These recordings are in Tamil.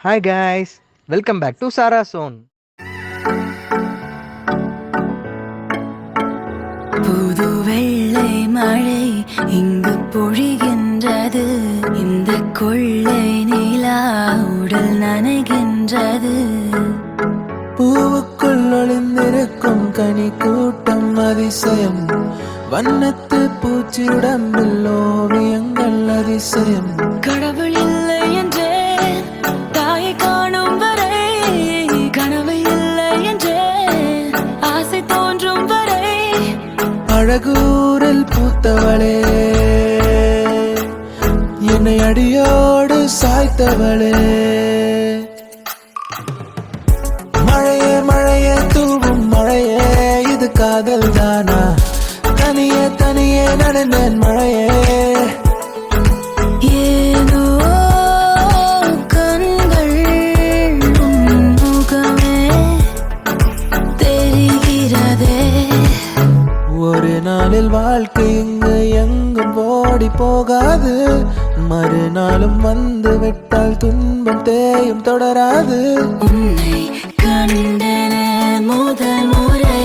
Hi guys, welcome back to Sarah Zone. புது வெள்ளை மழை இங்கு பொழிகின்றது. இந்த கொள்ளை நிலா உடல் நனைகின்றது. பூவுக்குள் ஒளிந்திருக்கும் கனி கூட்டம் அதிசயம். வண்ணத்து பூச்சி உடம்பில் ஓவியங்கள் அதிசயம். கடவுள் இல்லை என்றே தாயை காணும் வரை, கனவு இல்லை என்றே ஆசை தோன்றும் வரை, அழகூரில் பூத்தவளே, என்னை அடியோடு சாய்த்தவளே. மழையே மழையே தூவும் மழையே, இது காதல் தானா? தனியே தனியே நடந்தேன் மழையே. ஏதோ கண்கள் முகமே தெரிகிறதே. ஒரு நாளில் வாழ்க்கை இங்கு எங்கும் ஓடி போகாது. மறுநாளும் வந்து விட்டால் துன்பம் தேயும் தொடராது. உன்னை கண்டன முதல் முறை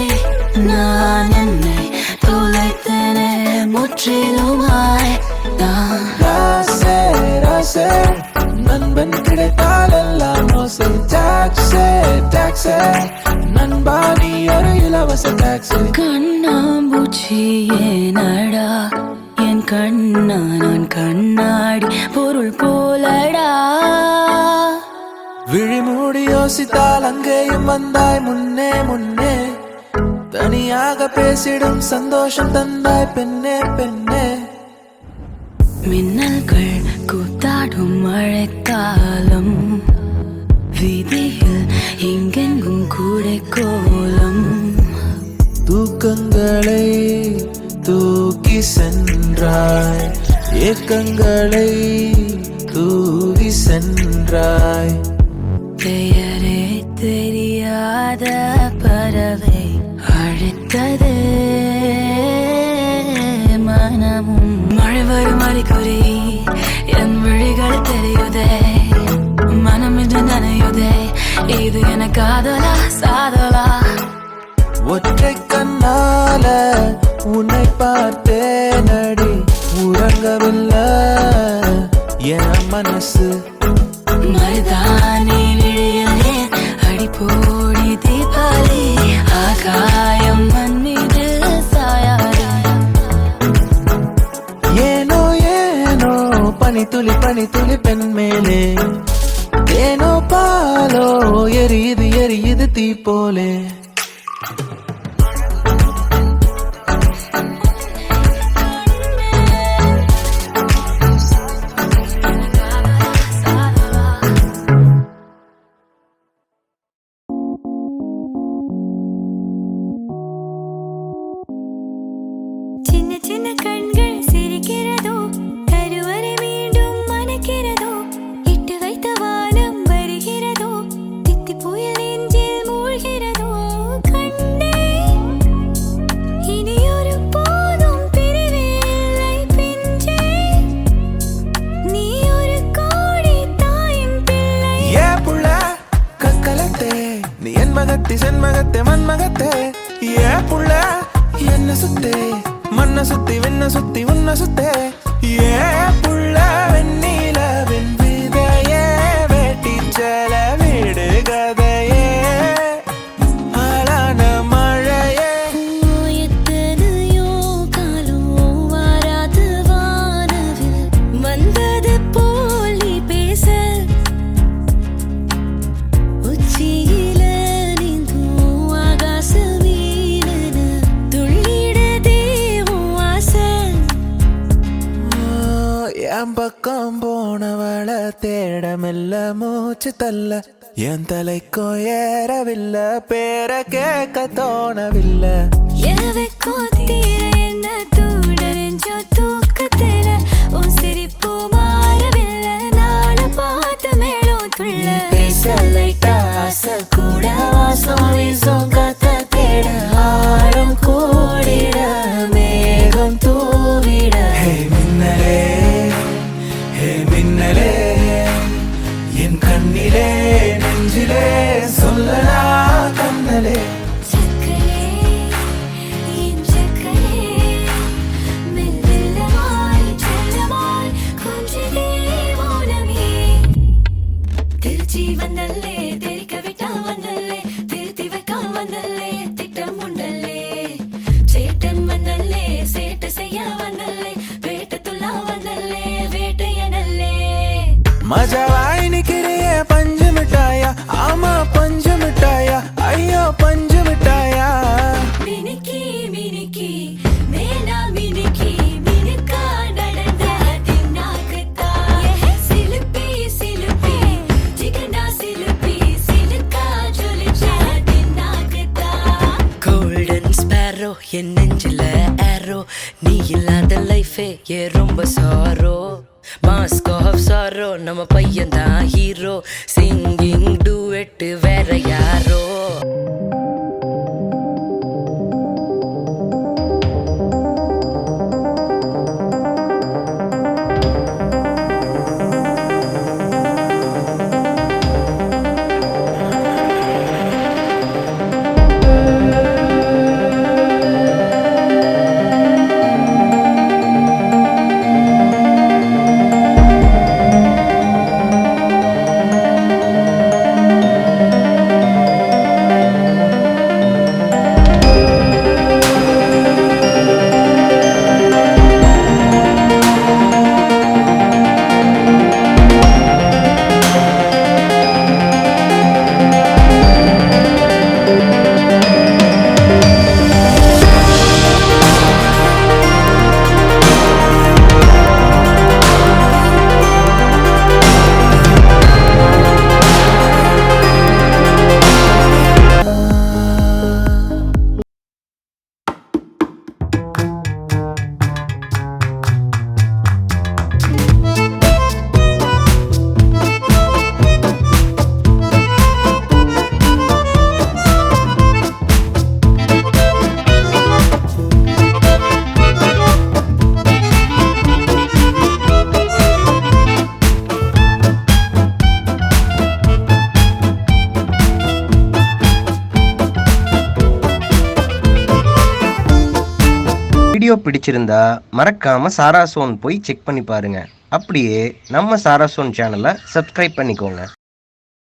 நான் என்னை தொலைத்தன முற்றிலுமாய். ராசே ராசே நண்பன் கிடைத்தால் எல்லாம் மோசை. டாக்ஸே டாக்ஸே நண்பா நீ ஒரு இலவச டாக்ஸி. கண்ணாம்பூச்சி ஏனடா என் கண்ணா, நான் கண்ணாடி பொருள் போலடா. விழி மூடி யோசித்தால் அங்கேயும் வந்தாய் முன்னே முன்னே. தனியாக பேசிடும் சந்தோஷம் தந்தாய் பெண்ணே பெண்ணே. மின்னல்கள் கூத்தாடும் மழைக்காலம், வீதியில் எங்கெங்கும் கூடை கோலம். தூக்கங்களை தூக்கி சென்றாய், ஏக்கங்களை தூவி சென்றாய். பெயரே தெரியாத பறவை அழைத்தது மனமும். மழை வரும் அறிகுறி என் விழிகள் தெரியுதே, மனம் இன்று நனையுதே. இது என காதலா சாதலா? ஒற்றை கண்ணால உன்னை பார்த்தேன் அடி, உறங்கவில்லை என் மனசு. மருதானி விழியிலே அடி போடி தீபாவளி, ஆகாயம் மண் மீது சாயாரா. ஏனோ ஏனோ பனி துளி பெண் மேலே, ஏனோ பாலோ எரியுது எரியுது தீ போலே. சின்ன சின்ன கண்கள் சிரிக்கிறதோ, கருவறை மீண்டும் மணக்கிறதோ, இட்டு வைத்த வானம் வருகிறதோ, தித்தி புயல் நெஞ்சில் மூழ்கிறதோ. கண்ணே இனி ஒரு போதும் பிரிவில்லை பிஞ்சே, நீ ஒரு கோடி தாயின் பிள்ளை. ஏ புள்ள கக்கலத்தே, நீ என் மகத்தே சென்மகத்தே மன்மகத்தே. ஏ புள்ள என்ன சுத்தே, மண்ண சுத்தி வெண்ண சுத்தி உன்ன சுத்தே. ஏ புள்ள வெண்ணில வெண் விதையே, வேட்டி செல வீடு கதையே, ஆளான மழையே. எத்தனையோ காலம் வாராது வானவில் வந்தது போல் நீ பேச, உச்சியில நீந்தும் ஆகாச மீனென துள்ளிடுதே உன் ஆசை. என் பக்கம் போனவள தேட மெல்ல மூச்சு தள்ள, என் தலைக்கோ ஏறவில்லை பேர கேட்க தோணவில்லை. எவைக்கோ தீர என்ன தூடறிஞ்சோ தூக்கத்தில, உன் சிரிப்பு மாறவில்லை நாளை பார்த்து மேலும் துள்ள. பேசலைட்டா ஆசை கூட வாசம் வீசும் காத்த தேட, ஆழம் கூடிட மேகம் தூவிட. ஹே மின்னலே, ஹே மின்னலே, என் கண்ணி கையிலே நெஞ்சிலே சொல்லடா கண்ணலே. சக்கரே என் சக்கரே மெல்லமாய் செல்லமாய் கொஞ்சிலே மௌனமே. திருச்சி வந்தல்லே தெரிக்க விட்டா வந்தல்லே திருத்தி வைக்க வந்தல்லே திட்டம் உண்டல்லே. சேட்டன் வந்தல்லே சேட்டு செய்ய வந்தல்லே வேட்ட துள்ளா வந்தல்லே வேட்டையனல்லே. மஜாவாய் நிக்கிறியே பஞ்சு மிட்டாயா, ஆமா பஞ்சு மிட்டாயா, ஐயோ பஞ்சு மிட்டாயா. மினுக்கி மினுக்கி மேனா மினுக்கி மினுக்கா நடந்த தின்னாக்குத்தா. சிலுப்பி சிலுப்பி சிக்கனா சிலுப்பி சிலுக்கா ஜொலிச்ச தின்னாக்குத்தா. கோல்டன் ஸ்பேரோ என் நெஞ்சில ஏரோ நீ இல்லாத லைஃபே ஏ ரொம்ப சாரோ. மாஸ்க் ஆஃப் சாரோ நம்ம பையன் தான் ஹீரோ. சிங்கிங் டூவெட் வேற யாரோ. வீடியோ பிடிச்சிருந்தா மறக்காம சாரா சோன் போய் செக் பண்ணி பாருங்க. அப்படியே நம்ம சாரா சோன் சேனலை சப்ஸ்கிரைப் பண்ணிக்கோங்க.